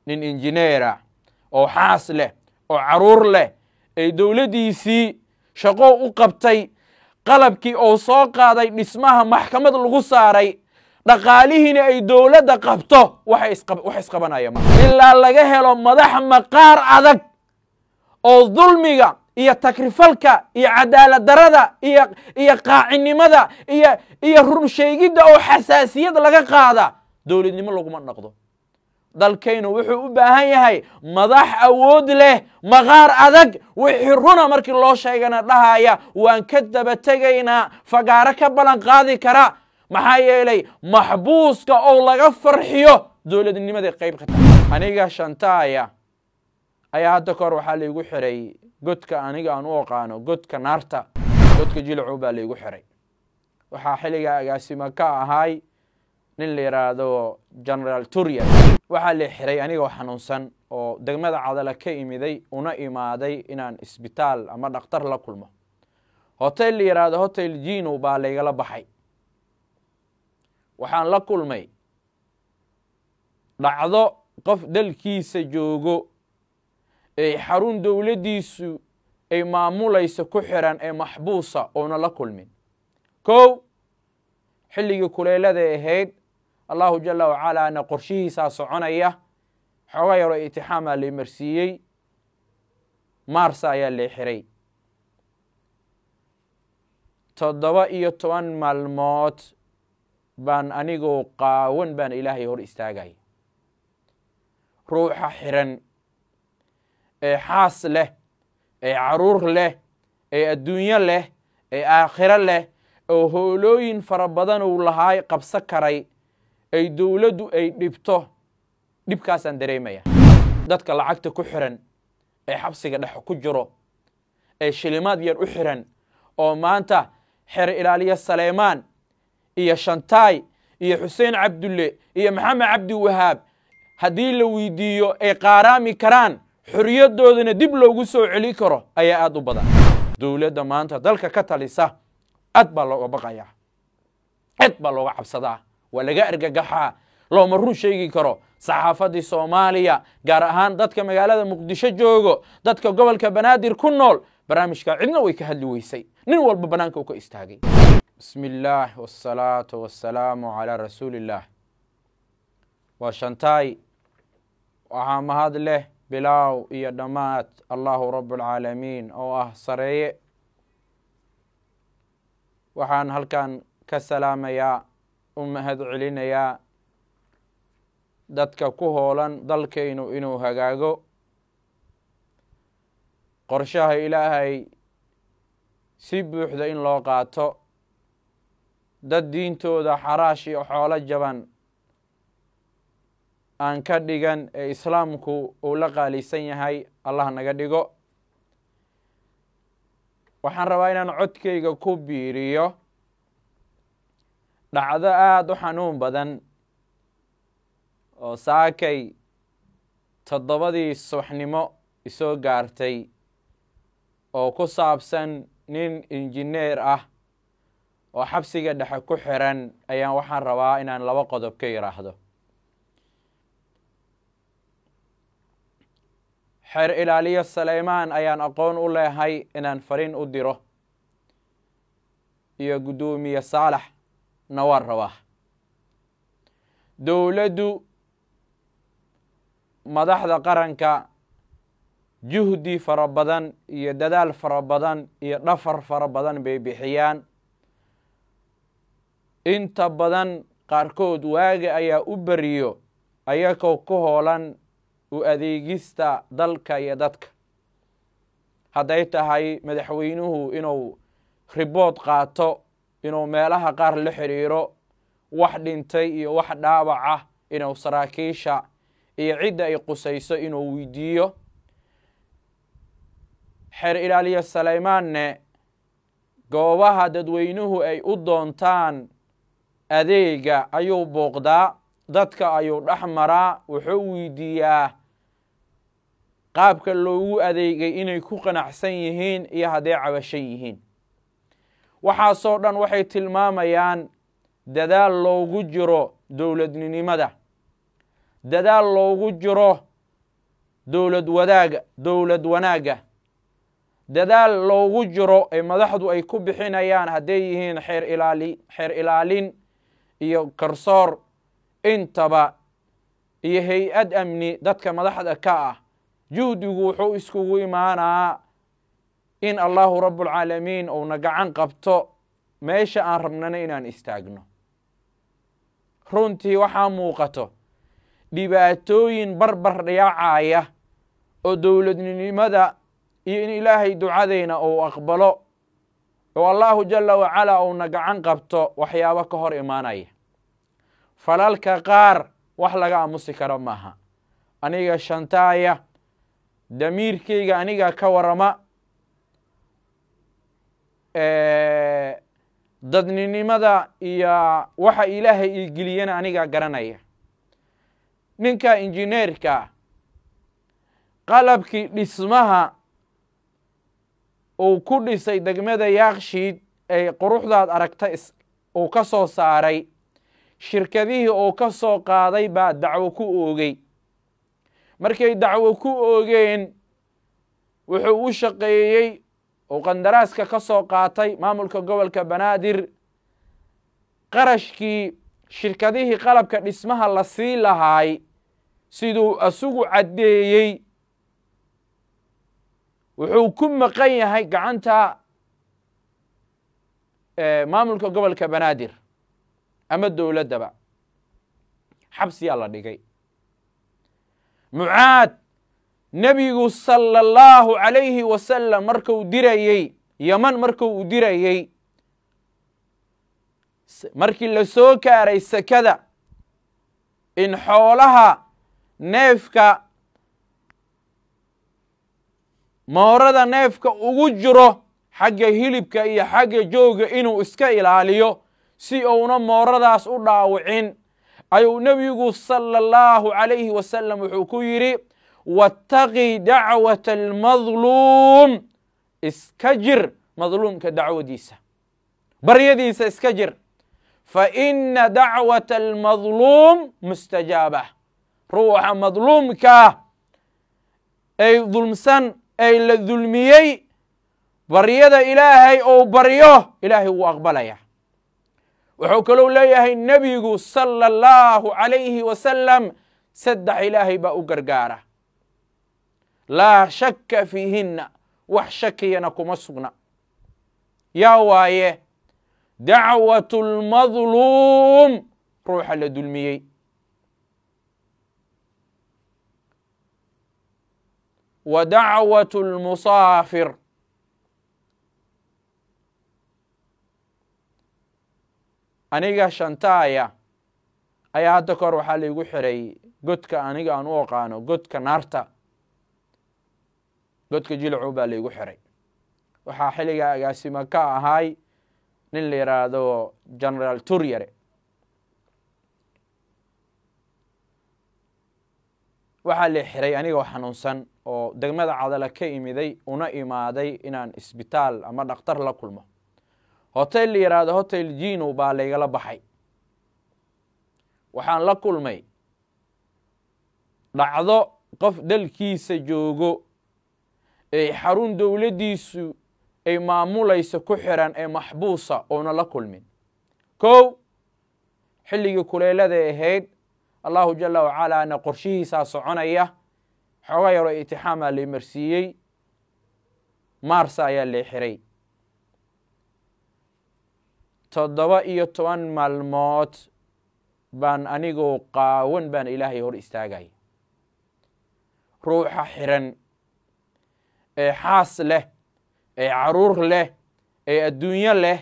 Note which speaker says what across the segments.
Speaker 1: nin injineera oo xaas leh oo caruur leh ay dawladdiisii shaqo u qabtay qalabkii oo soo qaaday dhismaha maxkamad lagu saaray dhaqaalihiina ay dawladda qabto wax isqabanaya ma ilaa laga helo madax maqaar adag oo dulmiga iyo takrifalka iyo cadaalad darada iyo qaacinimada iyo run sheegidda oo xasaasiyad laga qaada dawladnimo laguma dhaqdo dalkaynu wuxuu u baahan yahay madax awood leh maqaar adag wixii runa markii loo sheegana dhahaya waan ka daba tegaynaa fagaaro ka balan qaadi kara maxaa yeelay maxbuuska oo laga farxiyo dawladnimada qayb ka tahay aniga Shantaaya ayaa hadda kor waxaa laygu xiray godka aniga aan u aqaano godka naarta godka jilcu baa laygu xiray waxaa xiliga agaasima ka ahay nin la yiraahdo General Turia waxaa la xiray aniga xanuunsan oo degmada Cadala ka imiday una imaaday inaan isbitaal ama dhakhtar la kulmo hotel la yiraahdo Hotel Gino baa laygala baxay waxaan la kulmay dhacdo qof dalkiisa joogo ay xarun dawladdiisu ay maamulayso ku xiran ee maxbuusa oo la kulmin koow xilliga kuleelada ahayd الله جل وعلا أن قرشيه ساصعنية حوائر اتحامة لمرسيي مارسا يلي حري تضوائي طوان مالموت بان أنيقو قاون بان إلهي هور استاقاي روح حرن حاس له عرور له الدنيا له آخرة له هولوين فربضان واللهاي قبسا كري ay dawladdu ay dhibto dhibkaasaan dareemaya dadka lacagta ku xiran ee xabsiga dhex ku jiro ee shilimaad yar u xiran oo maanta xer ilaaliya Saleymaan iyo Shantaay iyo Xuseen Cabdulle iyo Maxamed Cabdi Wahaab hadii la weydiiyo ay qaaraami karaan xuriyadoodana dib loogu soo celi karo ayaa aad u badan dawladda maanta dalka ka talisa aad baa looga baqaya aad baa looga cabsadaa walaga argagaxa loo marru sheegi karo saxaafadii Soomaaliya gaar ahaan dadka magaalada Muqdisho joogo dadka gobolka Banaadir ku nool barnaamijka cidna way ka hadli weysay nin walba banaanka uu ka istaagay bismillaah wassalaatu wassalaamu ala rasuulillah wa Shantaay waxa mahad leh bilaaw iyo dhamaad Allahu rabbul alamin oo ah sareeye waxaan halkan ka salaamayaa umahad celinaya dadka ku hoolan dalkaynu inuu hagaago qorshaha Ilaahay si buuxda in loo qaato dad diintooda xaraash iyo xoolo jaban aan ka dhigan ee islaamku uu la qaalisan yahay Allah naga dhigo waxaan rabaa inaan codkayga ku biiriyo dhacdo aad u xanuun badan oo saakay 7 subaxnimo isoo gaartay oo ku saabsan nin injineer ah oo xabsiga dhexe ku xiran ayaan waxaan rabaa inaan 2 qodob ka yiraahdo xer ilaaliya Saleymaan ayaan aqoon u leeyahay inaan fariin u diro iyo gudoomiye Saalax nawar rabaa dawladdu madaxda qaranka juhdi farabadan iyo dadaal farabadan iyo dhafar farabadan bay bixiyaan inta badan qaarkood waaga ayaa u bariyo ayagoo ku hoolan u adeegista dalka iyo dadka hadday tahay madaxweynuhu inuu report qaato inuu meelaha qaar la xiriiro wax dhintay iyo wax dhaawac ah inuu saraakiisha iyo cidda ay qusayso inuu weydiiyo xer ilaaliya Saleymaanne goobaha dadweynuhu ay u doontaan adeega ayuu booqdaa dadka ayuu dhaxmaraa wuxuu weydiiyaa qaabka loogu adeegay inay ku qanacsan yihiin iyo haday cabasho yihiin waxaasoo dhan waxay tilmaamayaan dadaal loogu jiro dawladnimada dadaal loogu jiro dowlad wanaaga dadaal loogu jiro ee madaxdu ay ku bixinayaan hadday yihiin xeer ilaalin iyo garsoor intaba iyo hay-ad amni dadka madaxda ka ah juhdigu wuxuu iskugu imaanaa in allahu rabbulcaalamiin uuna gacan qabto meesha aan rabnana inaan istaagno runtii waxaa muuqato dhibaatooyin barbar dhayaacaya oo dowladnimada iyo in ilaahay ducadeyna uu aqbalo oo allahu jala wacala uuna gacan qabto waxyaabo ka hor imaanaya falalka qaar wax laga aamusi karo maaha aniga shantaaya damiirkayga aniga ka warama dadninimada iyo waxa ilaahay ii geliyana aniga garanaya ninka injineerka qalabkii dhismaha uu ku dhisay degmada Yaaqshiid ee quruxdaad aragta uu ka soo saaray shirkadihii uu ka soo qaaday baa dacwo ku oogay markay dacwo ku oogeen wuxuu u shaqeeyey oo qandaraaska ka soo qaatay maamulka gobolka Banaadir qarashkii shirkadihii qalabka dhismaha la sii lahaay siduu asugu caddeeyey wuxuu ku maqan yahay gacanta maamulka gobolka Banaadir ama dowladaba xabsiyaa la dhigay Mucaad nabigu sallallahu alayhi wasallam markuu dirayay Yaman markuu dirayay markii la soo kaaray sakada in xoolaha neefka moorada neefka ugu jiro xagga hilibka iyo xagga jooga inuu iska ilaaliyo si uuna mooradaas u dhaawicin ayuu nabigu sallallahu alayhi wasallam wuxuu ku yiri wattaqi da'wata al-madlum iskajir madlumka dacwadiisa baryadiisa iskajir fa inna da'wata al-madlum mustajabah ruuxa madlumka ay dulmsan ay la dulmiyey baryada ilaahay oo baryo ilaahay wuu aqbalaya wuxuu kaloo leeyahay nabigu sallallahu alayhi wasallam saddex ilaahay baa u gargaara laa shakka fiihinna wax shakiyana kuma sugna yaa waaye dacwatu lmadluum ruuxa la dulmiyey wa dacwatu lmusaafir aniga shantaaya ayaa hadda kahor waxaa laygu xiray godka aniga aan u aqaano godka naarta godka jilcu baa laygu xiray waxaa xilliga agaasima ka ahay nin la yiraahdo General Turyare waxaa la xiray aniga xanuunsan oo degmada Cadala ka imiday una imaaday inaan isbitaal ama dhakhtar la kulmo hotel la yiraahdo Hotel Gino baa laygala baxay waxaan la kulmay dhacdo qof dalkiisa joogo ee xarun dawladiisu ay maamulayso ku xiran ee maxbuusa oo la kulmin ko xilliga kuleelada ahayd Allahu jalla wa ala ana qorshihiisa soconaya xogaa yaro itixaama la marsiiyay Maarsa ayaa la xiray 17 maalmood baan anigoo qaawan baan Ilaahay hor istaagay ruuxa xiran ee xaas leh ee caruur leh ee adduunyo leh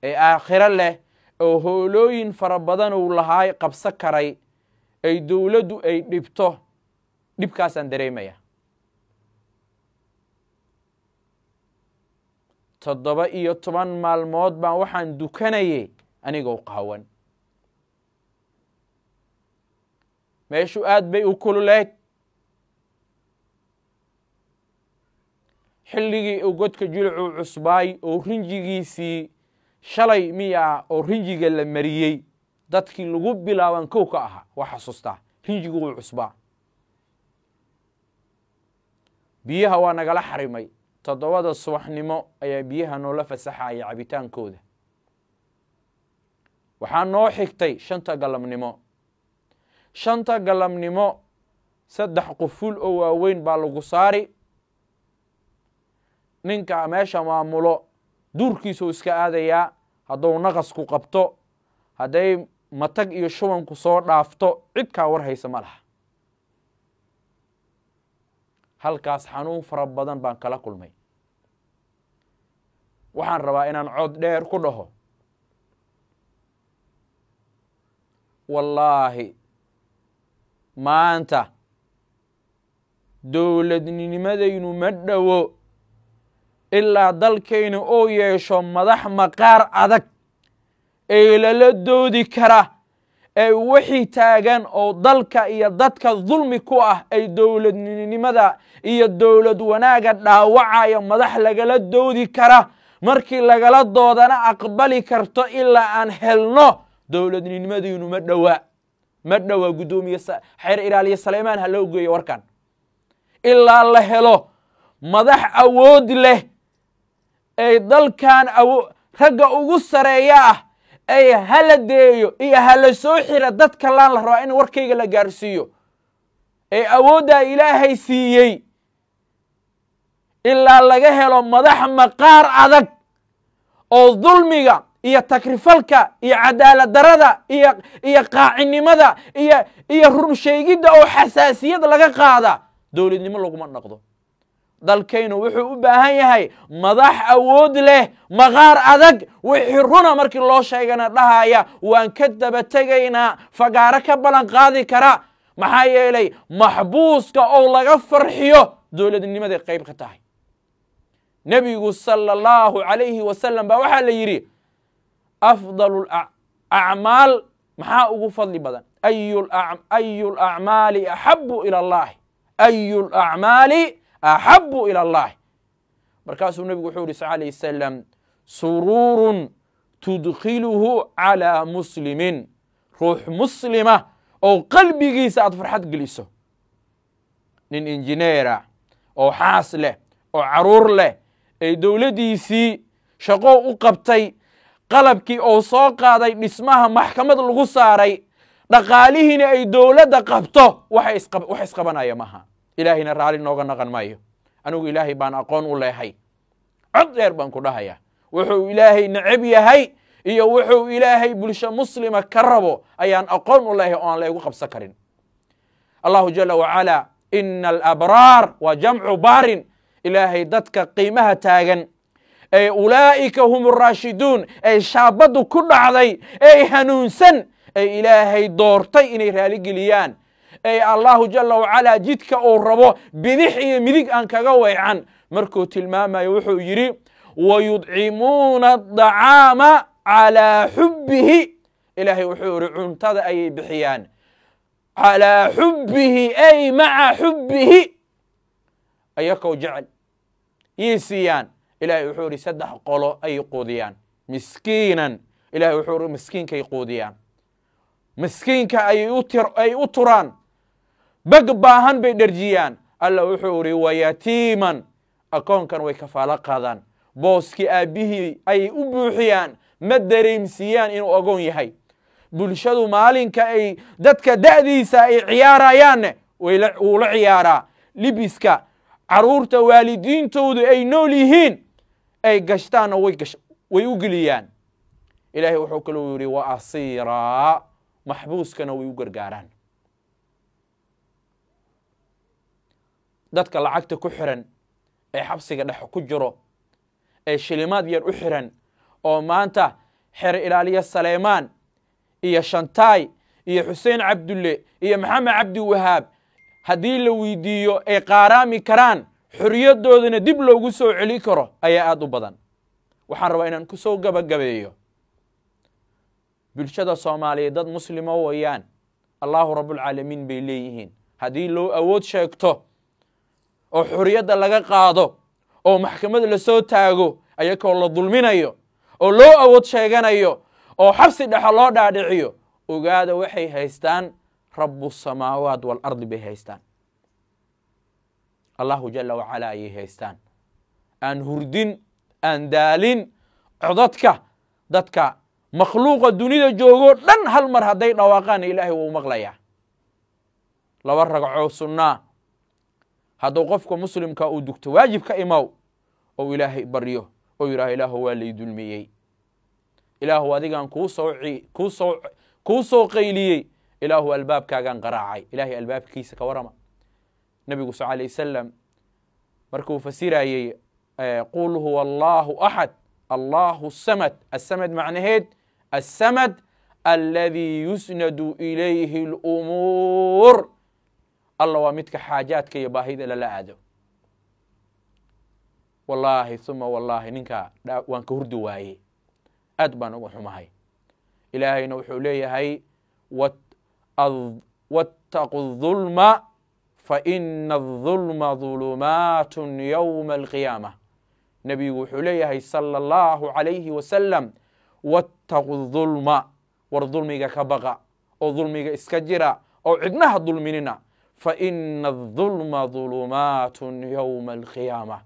Speaker 1: ee aakhiro leh oo hoolooyin fara badan uu lahaay qabsa karay ay dawladdu ay dhibto dhibkaasaan dareemaya 17 maalmood baan waxaan dukanayay anigoo qaawan meeshu aad bay u kululeed xilligii uu godka jilcu cusbaay oo rinjigiisii shalay miya oo rinjiga la mariyay dadkii lagu bilaaban kow ka aha wax xasuusta rinjigu uu cusbaa biyaha waa nagala xarimay 7 subaxnimo ayaa biyaha noola fasaxaya cabitaankooda waxaa noo xigtay 5 galabnimo 5 galabnimo 3 quful oo waaweyn baa lagu saari ninka meesha maamulo duurkiisu iska aadaya hadduu naqas ku qabto hadday matag iyo shuban ku soo dhaafto cid ka war haysa ma laha halkaas xanuun fara badan baan kala kulmay waxaan rabaa inaan cod dheer ku dhaho wallaahi maanta dowladnimadaynu ma dhowo ilaa dalkayna oo yeesho madax maqaar adag ee lala doodi kara ee wixii taagan oo dalka iyo dadka dulmi ku ah ay dowladnimada iyo dowlad wanaaga dhaawacaya madax lagala doodi kara markii lagala doodana aqbali karto ilaa aan helno dowladnimadaynu ma dhowa gudoomiye xeer ilaaliye Saleymaan ha loo geeyo warkan ilaa la helo madax awood leh ay dalkan ragga ugu sareeya ah ay haladeeyo iyo hala soo xira dadka la rabo in warkayga la gaarsiiyo ay awooda Ilaahay siiyay ilaa laga helo madax maqaar adag oo dulmiga iyo takrifalka iyo cadaalad darada iyo qaacinimada iyo run sheegida oo xasaasiyad laga qaada dowladnimo laguma dhaqdo dalkaynu wuxuu u baahan yahay madax awood leh maqaar adag wixii runa markii loo sheegana dhahaya waan ka daba tagaynaa fagaara ka balan qaadi kara maxaa yeelay maxbuuska oo laga farxiyo dowladnimada qayb ka tahay nabigu sallallahu alayhi wasallam ba waxa la yiri afdalul a'mal maxaa ugu fadli badan ayyul a'mali ahabbu ila allah ayyul a'mali أحب إلى الله مركز النبي صلى الله عليه وسلم سرور تدخله على مسلم روح مسلمة أو قلبي ساعد فرحت جلسه نين إنجنيرا أو حاسلة أو عرور له أي دولتي سي شقو قبتي قلبكي أو ساقا داي اسمها محكمة الغصاري دقاليهن أي دولة قبته وحيس قبنا يا مها إلهينا رالي نوغا نغن مايو أنو إلهي بان أقون الله هاي عدير بان كده هيا وحو إلهي نعب يهي إيا وحو إلهي بلش مسلمة كربو أيان أقون الله أن لا يوقف سكرين الله جل وعلا إن الأبرار وجمع بار إلهي دتك قيمها تاغن أي أولئك هم الراشدون أي شابدو كل عضي أي هنونسن أي إلهي دورتي إني رالي قليان أي الله جل وعلا جدك أو ربو بذحي مذيك أنك قوي عن مركو تلماما يوحو يري ويدعمون الطعام على حبه إلهي وحور عنتظى أي بحيان على حبه أي مع حبه أيكو جعل يسيان إلهي وحور سدح قولو أي قوديان مسكينا إلهي وحور مسكين كي قوديان مسكين كأي أطران بقباهن بيدرجيان الله وحوري ويتيما أكون كان ويكفالا قادان بوسكي أبيه أي أبوحيان مدريم سيان إنو أقون يهي بلشدو مالين كأي دادك داديسا أي عيارا يان ولا عيارا لبسكا عرورتا والدين تودو أي نوليهين أي قشتان ويوقليان إلهي وحوكلو يوري وأصيرا محبوس كانوا ويوقرقاران dadka lacagta ku xiran ee xabsiga dhex ku jiro ee shilimaad yar u xiran oo maanta xeer ilaaliye Saleymaan iyo Shantaay iyo Xuseen Cabdulle iyo Maxamed Cabdi Wahaab hadii la weydiiyo ay qaaraami karaan xuriyadoodana dib loogu soo celi karo ayaa aad u badan waxaan rabaa inaan ku soo gabagabeeyo bulshada Soomaaliyeed dad muslimo weeyaan Allahu Rabbul Alamin bay leeyihiin hadii loo awood sheegto oo xuriyada laga qaado oo maxkamada la soo taago ayakoo la dulminayo oo loo awood sheeganayo oo xabsi dhax loo dhaadhiciyo ogaada waxay haystaan rabbus samaawaat wal ardi bay haystaan allahu jala wacala ayay haystaan aan hurdin aan daalin codadka dadka makhluuqa dunida joogoo dhan hal mar hadday dhawaaqaan ilaahay wuu maqlayaa laba ragcoo sunnaa hadduu qofka muslimka uu dugto waajib ka imaw oo ilaahay baryo oo yidhaah ilaahu waa lay dulmiyey ilaahu adigaan kuu soo qayliyey ilaahu albaabkaagaan qaraacay ilaahay albaabkiisa ka warama nabigu sal alayh wasalam markuu fasirayey qul huwa allahu axad allahu samad asamad macnaheed السمد الذي يسند إليه الأمور الله ومتك حاجاتك يباهيد لا أدو والله ثم والله ننكا وانك هردو واي أدبان وحماهي إلهي نوحو لي هاي واتقوا الظلم فإن الظلم ظلمات يوم القيامة نبي وحو لي هاي صلى الله عليه وسلم واتقوا الظلم والظلم كبغى أو ظلم إسكجرا أو عدناها الظلمنا فإن الظلم ظلمات يوم القيامة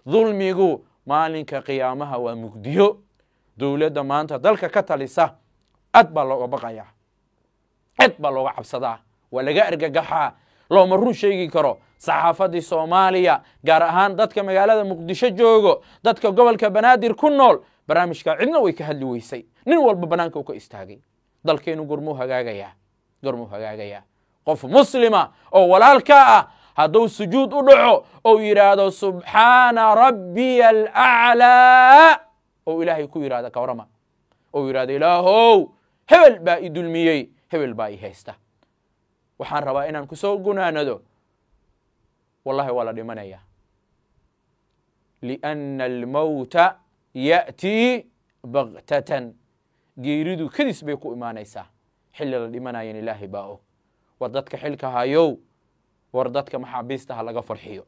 Speaker 1: ظلميغو مالك قيامها ومجديو دولة ما أنت ذلك كتلسة أتبع لو بقيا أتبع لو عبصدا ولا جارج جحا لو مرون شيء كرو صحافة الصومالية جارهان ذاتك مجالات مقدسة جوجو ذاتك قبل كبنادر كنول برامجka cidna way ka hadli weysay nin walba banaanka uu ka istaagay dalkeenu gurmo hagaagaya qof muslima oo walaalka ah haduu sujuud u dhaco oo yiraahdo subhana rabbiyal a'la oo ilaahay ku yiraahdo ka warama oo yiraahdo ilaahow hebel baa idulmiyay hebel baa haysta waxaan rabaa inaan ku soo gunaanado wallahi wala dhimanaya li'anna al-mawta يأتي بغتة جيريدو كدس بيكو إيمانيسا حل الإيمانيين إلهي باو وردتك حلك هايو وردتك محابيستها لغا فرحيو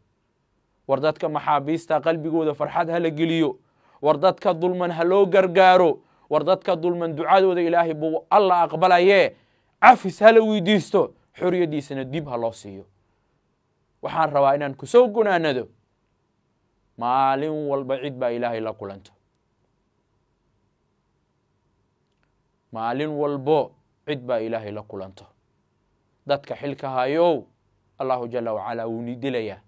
Speaker 1: وردتك محابيستها قلبي قودة فرحادها لقليو وردتك ظلمن هلو قرقارو وردتك ظلمن دعادو ذا إلهي بو الله أقبل ايه عفس هلو يديستو حرية ديسنا ديبها الله سيو وحان روائنا كسوقنا ندو maalin walba cid baa ilaahay la kulanto maalin walbo cid baa ilaahay la kulanto dadka xilka hayo Allahu jalla wa ala uu nidilaya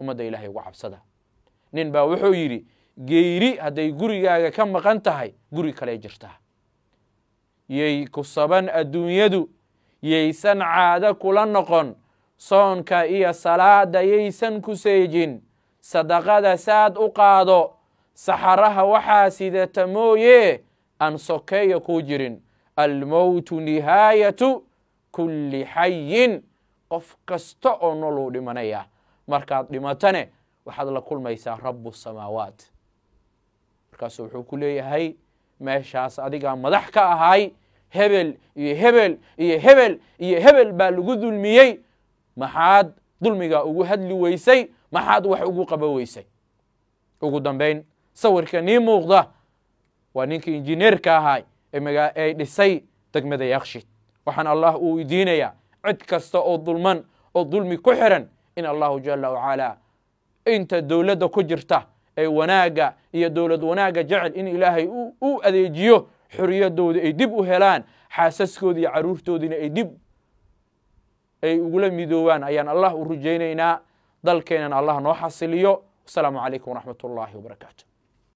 Speaker 1: umada ilaahay ugu cabsada nin baa wuxuu yiri geeri haday gurigaaga ka maqan tahay guri kale jirta yey ku saban adduunyadu yeysan caada kula noqon soonka iyo salaada yeysan ku seejin صدقة ساد أقاضو سحرها وحاسدة مويه أن سكي كوجرين الموت نهاية كل حي قف كستو نولو لمنيا مركات لمتنه وحد لكل ما يسا رب السماوات مركاسو حكولي هاي ما شاس أديقا مدحكا هاي هبل يهبل بالغدو الميي محاد ظلميقا وهد لويسي maxaad wax ugu qabaweysay ugu dambeyn sawirka nii muuqda waa ninkii injineerka ahaa ee dhisay degmada Yaaqshiid waxaan Allah uu weydiinayaa cid kasta oo dulman oo dulmi ku xiran in Allahu jalla wa ala inta dawladda ku jirta ee wanaaga iyo dawlad wanaaga jecel in Ilaahay uu adeejiyo xuriyadooda ay dib u helaan xaasaskooda iyo caruurtoodina ay dib ay ugula midoobaan ayaan Allah u rajaynaynaa dalkeena الله نوحصليو السلام عليكم ورحمة الله وبركاته